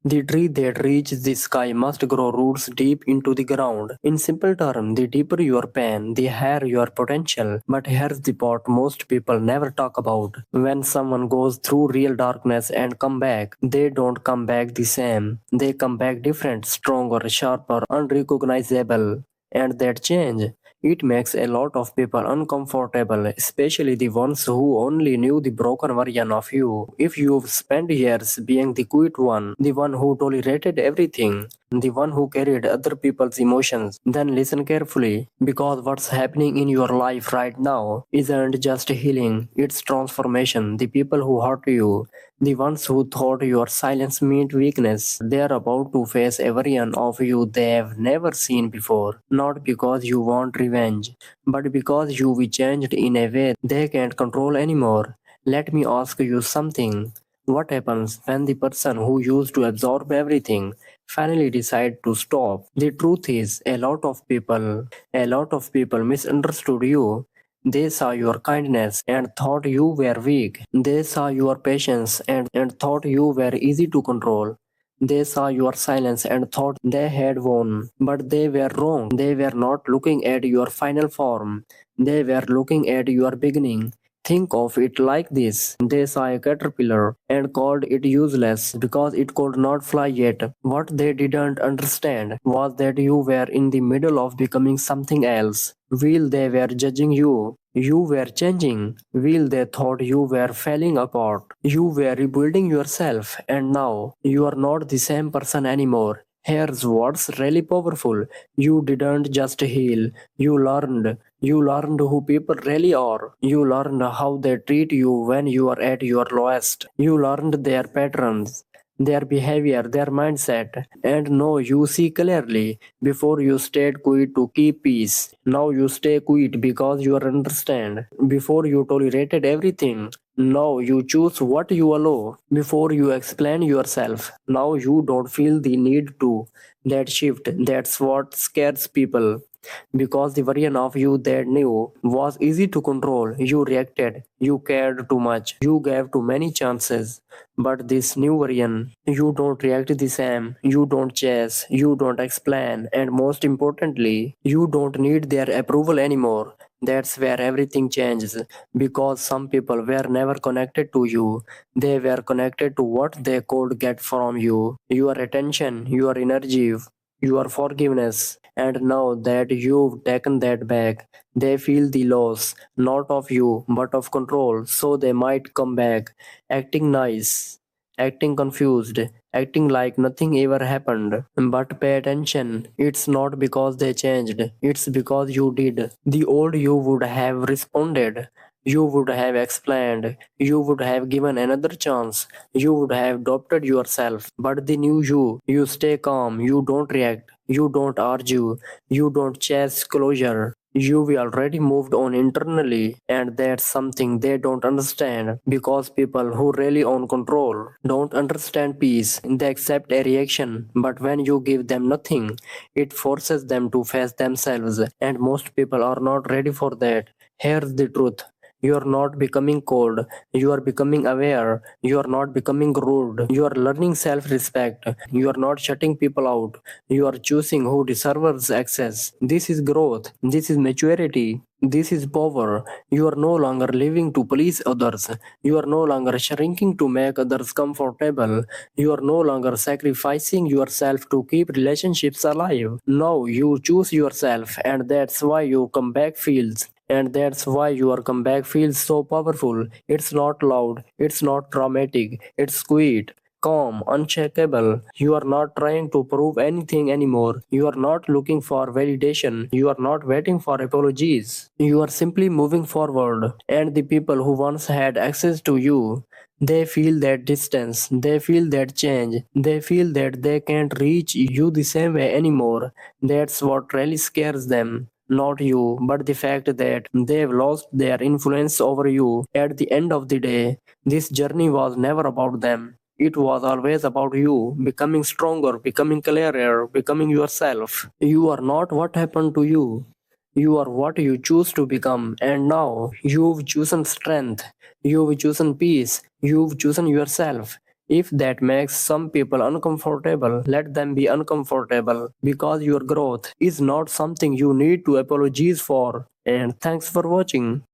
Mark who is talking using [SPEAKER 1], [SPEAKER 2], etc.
[SPEAKER 1] The tree that reaches the sky must grow roots deep into the ground. In simple terms, the deeper your pain, the higher your potential. But here's the part most people never talk about. When someone goes through real darkness and come back, they don't come back the same. They come back different, stronger, sharper, unrecognizable. And that change, it makes a lot of people uncomfortable, especially the ones who only knew the broken version of you. If you've spent years being the quiet one, the one who tolerated everything, the one who carried other people's emotions, then listen carefully, because what's happening in your life right now isn't just healing, it's transformation. The people who hurt you, the ones who thought your silence meant weakness, they are about to face a version of you they've never seen before. Not because you want revenge, but because you were changed in a way they can't control anymore. Let me ask you something. What happens when the person who used to absorb everything finally decide to stop? The truth is, a lot of people misunderstood you. They saw your kindness and thought you were weak. They saw your patience and thought you were easy to control. They saw your silence and thought they had won. But they were wrong. They were not looking at your final form. They were looking at your beginning. Think of it like this. They saw a caterpillar and called it useless because it could not fly yet. What they didn't understand was that you were in the middle of becoming something else. While they were judging you, you were changing. While they thought you were falling apart, you were rebuilding yourself, and now you are not the same person anymore. Here's what's really powerful. You didn't just heal, you learned. You learned who people really are. You learned how they treat you when you are at your lowest. You learned their patterns, their behavior, their mindset. And now you see clearly. Before you stayed quiet to keep peace. Now you stay quiet because you understand. Before you tolerated everything. Now you choose what you allow. Before you explain yourself. Now you don't feel the need to. That shift, that's what scares people. Because the version of you they knew was easy to control. You reacted, you cared too much, you gave too many chances. But this new version, you don't react the same, you don't chase, you don't explain, and most importantly, you don't need their approval anymore. That's where everything changes because some people were never connected to you. They were connected to what they could get from you. Your attention, your energy, your forgiveness. And now that you've taken that back, they feel the loss, not of you, but of control. So they might come back, acting nice, acting confused, acting like nothing ever happened. But pay attention, it's not because they changed, it's because you did. The old you would have responded. You would have explained, you would have given another chance, you would have adopted yourself. But the new you stay calm, you don't react, you don't argue, you don't chase closure. You've already moved on internally, and that's something they don't understand because people who really own control don't understand peace. They accept a reaction, but when you give them nothing, it forces them to face themselves, and most people are not ready for that. Here's the truth. You're not becoming cold, you are becoming aware, you are not becoming rude, you are learning self respect, you are not shutting people out, you are choosing who deserves access. This is growth, this is maturity, this is power. You are no longer living to please others. You are no longer shrinking to make others comfortable. You are no longer sacrificing yourself to keep relationships alive. Now you choose yourself, and that's why you come back feels. And that's why your comeback feels so powerful. It's not loud, it's not dramatic, it's sweet, calm, unshakable. You are not trying to prove anything anymore. You are not looking for validation. You are not waiting for apologies. You are simply moving forward. And the people who once had access to you, they feel that distance, they feel that change, they feel that they can't reach you the same way anymore. That's what really scares them. Not you, but the fact that they've lost their influence over you. At the end of the day, this journey was never about them. It was always about you becoming stronger, becoming clearer, becoming yourself. You are not what happened to you. You are what you choose to become, and now you've chosen strength, you've chosen peace, you've chosen yourself. If that makes some people uncomfortable, let them be uncomfortable because your growth is not something you need to apologize for. And thanks for watching.